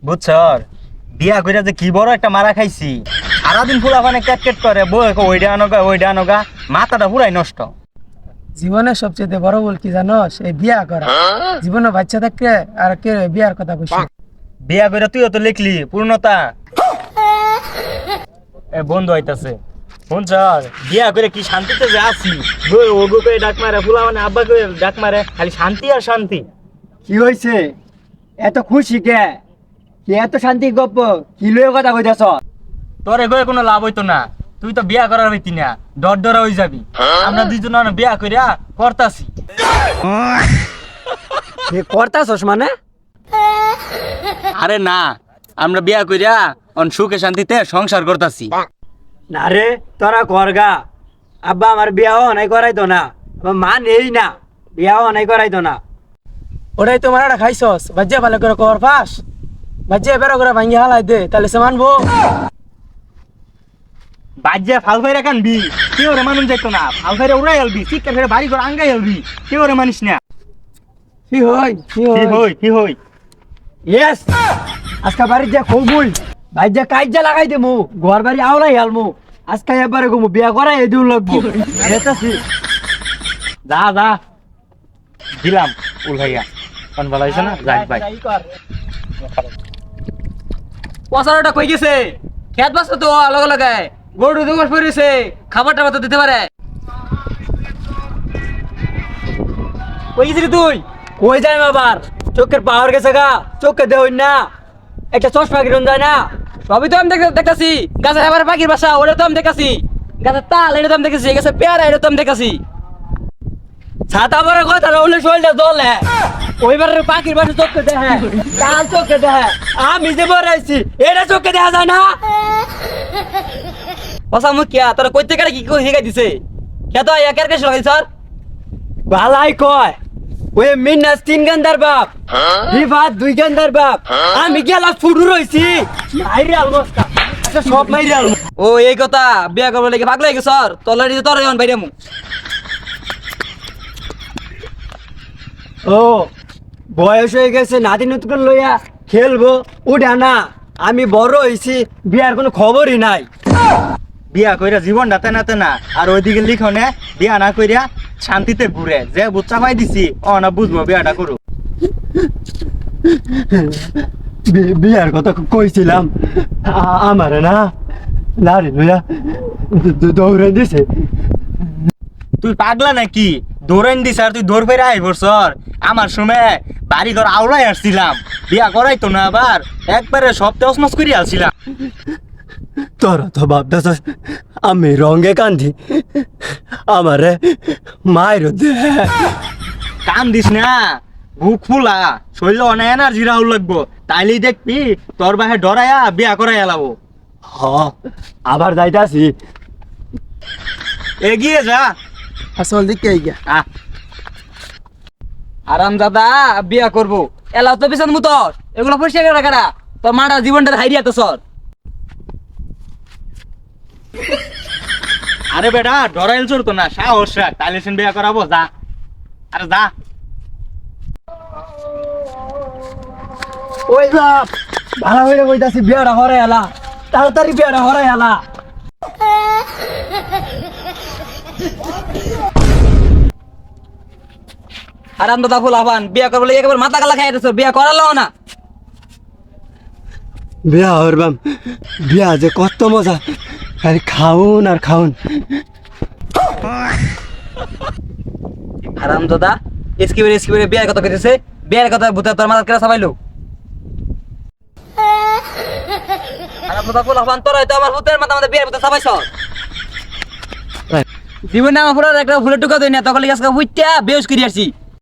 বুঝছর বিয়া কইরা যে কি বড় একটা মারা খাইছি। সারাদিন ফুলাফানে ক্যাট করে বই ওইটা আনোগা মাথাটা পুরাই নষ্ট। জীবনের সবচেয়ে বড় ভুল কি জানোস? এই বিয়া করা। জীবনে বাচ্চা থাকতে আর কে বিয়ার কথা কইছিস? বিয়া কইরা তুইও তো লিখলি পূর্ণতা। এ বন্ধু আইতাছে শুনছর বিয়া করে কি শান্তিতে যে আছি। বই ওগো কই ডাক মারে ফুলাফানে আব্বা কই ডাক মারে, খালি শান্তি আর শান্তি। কি হয়েছে এত খুশি কে? কি এত শান্তি গপ্প কি লয়ে কথা কইতাছ? তোর এগোয় কোনো লাভ হইতো না, তুই তো বিয়া করার হইতি না, ডর হয়ে যাবি। আমরা দুইজন বিয়া করিয়া করতাছি। কি করতাছস মানে? আরে না, আমরা বিয়া করিয়া অন সুখে শান্তিতে সংসার করতাছি। না রে তোরা করগা, আব্বা আমার বিয়াও নাই করাইতো না, আমার মা নেই না, বিয়াও নাই করাইতো না। ওটাই তো মারাটা খাইছস, বাজ্যা ভালো করে কর পাস, বাজ্যা বেরো করে ভাঙ্গি হালাই দে, তাহলে সে মানবো। বাজ্যা ফাল ফাইরা কানবি, কেউ রে মানুষ যাইতো না। ফাল ফাইরা উড়াই আলবি, চিৎকার ফেরে বাড়ি ঘর আঙ্গাই আলবি, কেউ রে মানিস না। কি হই কি হই ইয়েস, আজকে বাড়ির যা খুবই ভাই যা কাজ লাগাই দেমু, ঘর বাড়ি আওলাই হালমু। আজকে এবারে ঘুমু বিয়া করাই এদিউ লাগবো। যেতেছি যা দিলাম উল্লাইয়া কোন ভালো হইছে না। যাই ভাই পচারটা কই গেছে? খেত বাস তো লগে লগে গরু দুবার পড়েছে, খাবার টাবার তো দিতে পারে। কই গেছিলি তুই? কই যাই আবার? চোখের পাওয়ার গেছে গা, চোখে দেওই না, একটা চশমা কিরণ যায় না। সবই তো আমি দেখতেছি। গাছের খাবার পাখির বাসা ওটা তো আমি দেখতেছি। গাছের তাল এটা তো আমি দেখেছি, গাছের পেয়ারা এটা তো আমি দেখেছি। ছাতা পরে কথা রহলে শরীরটা জ্বলে, ওইবার পাখির বাসা চোখে দেখে, তাল চোখে দেখে, আমি যে বড়াইছি এটা চোখে দেখা যায় না। পচা মুখ কিয়া তোর কইতে কারে কি কই শিখাই দিছে? খেতো একের কেস লাগাই স্যার। ভালাই কয় ওই মিনাস 3 গান্দার বাপ, রিফাত 2 গান্দার বাপ, আমি গেলা ফুডু রইছি মাইরে আলমস্তা, আচ্ছা সব মাইরে আলম। ও এই কথা, বিয়া করবার লাগে পাগল হয়ে গেছ স্যার। তলারি তোর এখন বাইরে মু। ও বয়স হয়ে গেছে, নাতি নতুন লইয়া খেলবো ওটা না, আমি বড় হইছি, বিয়ার কোনো খবরই নাই। বিয়া কইরা জীবন ডাতে নাতে না, আর ওইদিকে লিখনে বিয়া না কইরা শান্তিতে ঘুরে যে বুচ্চা পাই দিছি ও না বুঝবো বিয়াটা করু। বিয়ার কথা কইছিলাম, আমার না লারি লইয়া দৌড়ে দিছে। তুই পাগলা নাকি? দৌড়াইন দিস আর তুই দৌড় ফেরা আই বছর। আমার সময় বাড়ি ঘর আওড়াই আসছিলাম, বিয়া করাইতো না, আবার একবারে সপ্তাহ অসমাস করে আসছিলাম। তোরা তো ভাবতেছ আমি রঙে কান্দি, আমারে মায়ের দে। কান দিস না, বুক ফুলা, শরীরে অনেক এনার্জি রাহুল লাগবো, তাইলেই দেখবি তোর বাহে ডরাইয়া বিয়া করাই এলাবো। হ আবার যাইতাছি, এগিয়ে যা। আসল দিকে গিয়া আহ আরাম দাদা বিয়া করবো এলাও তো পিছন মু তোর এগুলো পরিষ্কার করে রাখারা। তোর মাটা জীবনটা হাইরিয়া তো সর। আরে বেটা ডরাইল চড়তো না, সাহস রাখ, তাইলে সেন বিয়া করাবো। যা, আরে যা। ওই বাপ ভালো হইলে কইতাছি বিয়াটা হরাই এলা, তাড়াতাড়ি বিয়াটা হরাই এলা। আরাম দাদা ফুল আহ্বান বিয়া করবো লাগে একেবারে মাথা গালা খাই দিছো, বিয়া করালো না। বিয়া হরবাম, বিয়া যে কত মজা, খালি খাউন আর খাউন। আরাম দাদা এসকিবে বিয়ার কথা কইতেছে, বিয়ার কথা ভূতে তোর মাথা কেরা সাবাইলো। আরাম দাদা ফুল আহ্বান তোর হয়তো আমার ভূতের মাথা বিয়ার ভূতে সাবাইছ। জীবনে আমার ফুলের একটা ফুলের টুকা দেয় না, তখন আজকে বুঝতে বেউস করে আসছি।